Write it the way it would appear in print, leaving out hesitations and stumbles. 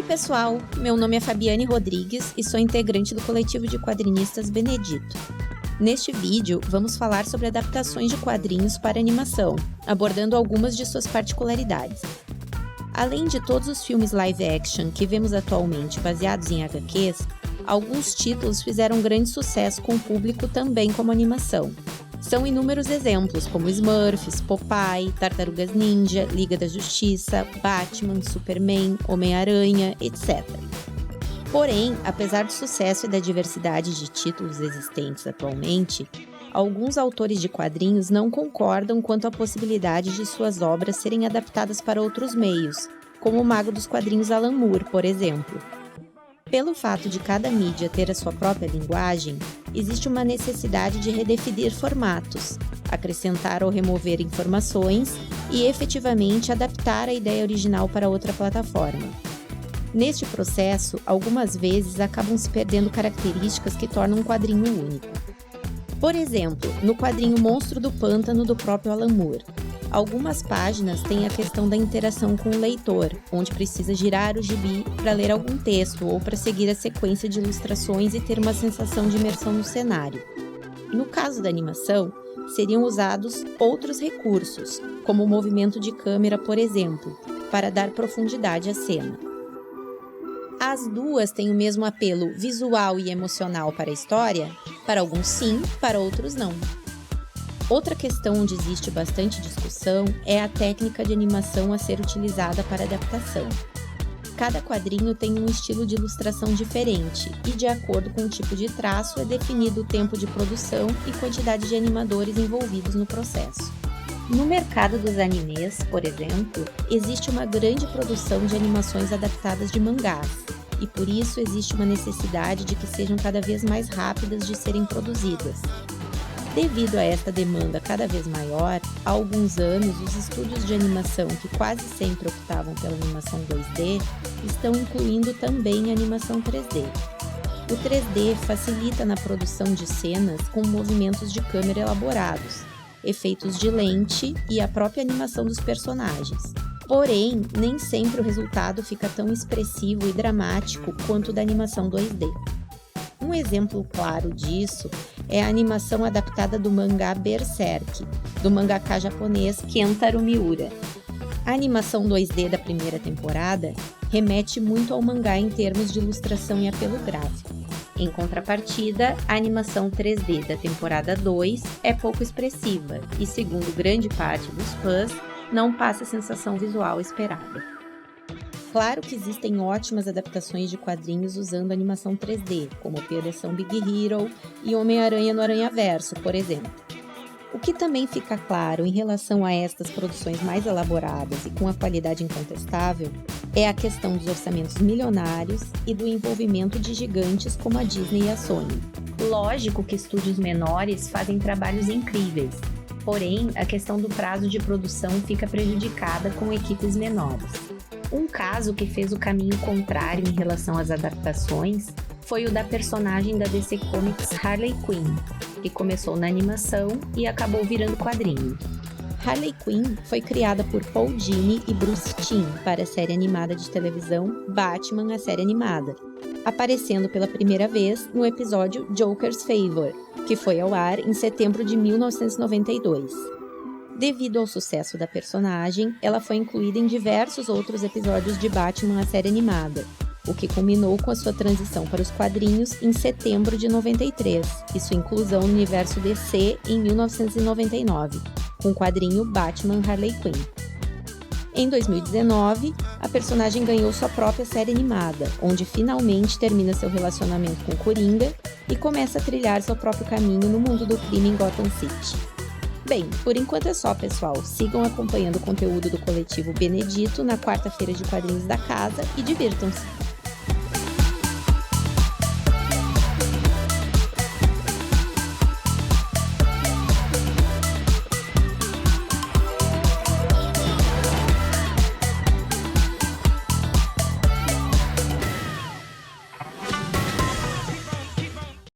pessoal, meu nome é Fabiane Rodrigues e sou integrante do coletivo de quadrinistas Benedito. Neste vídeo, vamos falar sobre adaptações de quadrinhos para animação, abordando algumas de suas particularidades. Além de todos os filmes live action que vemos atualmente baseados em HQs, alguns títulos fizeram grande sucesso com o público também como animação. São inúmeros exemplos como Smurfs, Popeye, Tartarugas Ninja, Liga da Justiça, Batman, Superman, Homem-Aranha, etc. Porém, apesar do sucesso e da diversidade de títulos existentes atualmente, alguns autores de quadrinhos não concordam quanto à possibilidade de suas obras serem adaptadas para outros meios, como o mago dos quadrinhos Alan Moore, por exemplo. Pelo fato de cada mídia ter a sua própria linguagem, existe uma necessidade de redefinir formatos, acrescentar ou remover informações e efetivamente adaptar a ideia original para outra plataforma. Neste processo, algumas vezes acabam se perdendo características que tornam um quadrinho único. Por exemplo, no quadrinho Monstro do Pântano do próprio Alan Moore, algumas páginas têm a questão da interação com o leitor, onde precisa girar o gibi para ler algum texto ou para seguir a sequência de ilustrações e ter uma sensação de imersão no cenário. No caso da animação, seriam usados outros recursos, como o movimento de câmera, por exemplo, para dar profundidade à cena. As duas têm o mesmo apelo visual e emocional para a história? Para alguns sim, para outros não. Outra questão onde existe bastante discussão é a técnica de animação a ser utilizada para adaptação. Cada quadrinho tem um estilo de ilustração diferente e, de acordo com o tipo de traço, é definido o tempo de produção e quantidade de animadores envolvidos no processo. No mercado dos animes, por exemplo, existe uma grande produção de animações adaptadas de mangás, e por isso existe uma necessidade de que sejam cada vez mais rápidas de serem produzidas. Devido a esta demanda cada vez maior, há alguns anos os estúdios de animação que quase sempre optavam pela animação 2D estão incluindo também a animação 3D. O 3D facilita na produção de cenas com movimentos de câmera elaborados, efeitos de lente e a própria animação dos personagens. Porém, nem sempre o resultado fica tão expressivo e dramático quanto o da animação 2D. Um exemplo claro disso é a animação adaptada do mangá Berserk, do mangaka japonês Kentaro Miura. A animação 2D da primeira temporada remete muito ao mangá em termos de ilustração e apelo gráfico. Em contrapartida, a animação 3D da temporada 2 é pouco expressiva e, segundo grande parte dos fãs, não passa a sensação visual esperada. Claro que existem ótimas adaptações de quadrinhos usando animação 3D, como Operação Big Hero e Homem-Aranha no Aranhaverso, por exemplo. O que também fica claro em relação a estas produções mais elaboradas e com a qualidade incontestável é a questão dos orçamentos milionários e do envolvimento de gigantes como a Disney e a Sony. Lógico que estúdios menores fazem trabalhos incríveis, porém a questão do prazo de produção fica prejudicada com equipes menores. Um caso que fez o caminho contrário em relação às adaptações foi o da personagem da DC Comics Harley Quinn, que começou na animação e acabou virando quadrinho. Harley Quinn foi criada por Paul Dini e Bruce Timm para a série animada de televisão Batman, a série animada, aparecendo pela primeira vez no episódio Joker's Favor, que foi ao ar em setembro de 1992. Devido ao sucesso da personagem, ela foi incluída em diversos outros episódios de Batman, a série animada, o que culminou com a sua transição para os quadrinhos em setembro de 93 e sua inclusão no universo DC em 1999, com o quadrinho Batman Harley Quinn. Em 2019, a personagem ganhou sua própria série animada, onde finalmente termina seu relacionamento com Coringa e começa a trilhar seu próprio caminho no mundo do crime em Gotham City. Bem, por enquanto é só, pessoal. Sigam acompanhando o conteúdo do coletivo Benedito na quarta-feira de quadrinhos da casa e divirtam-se!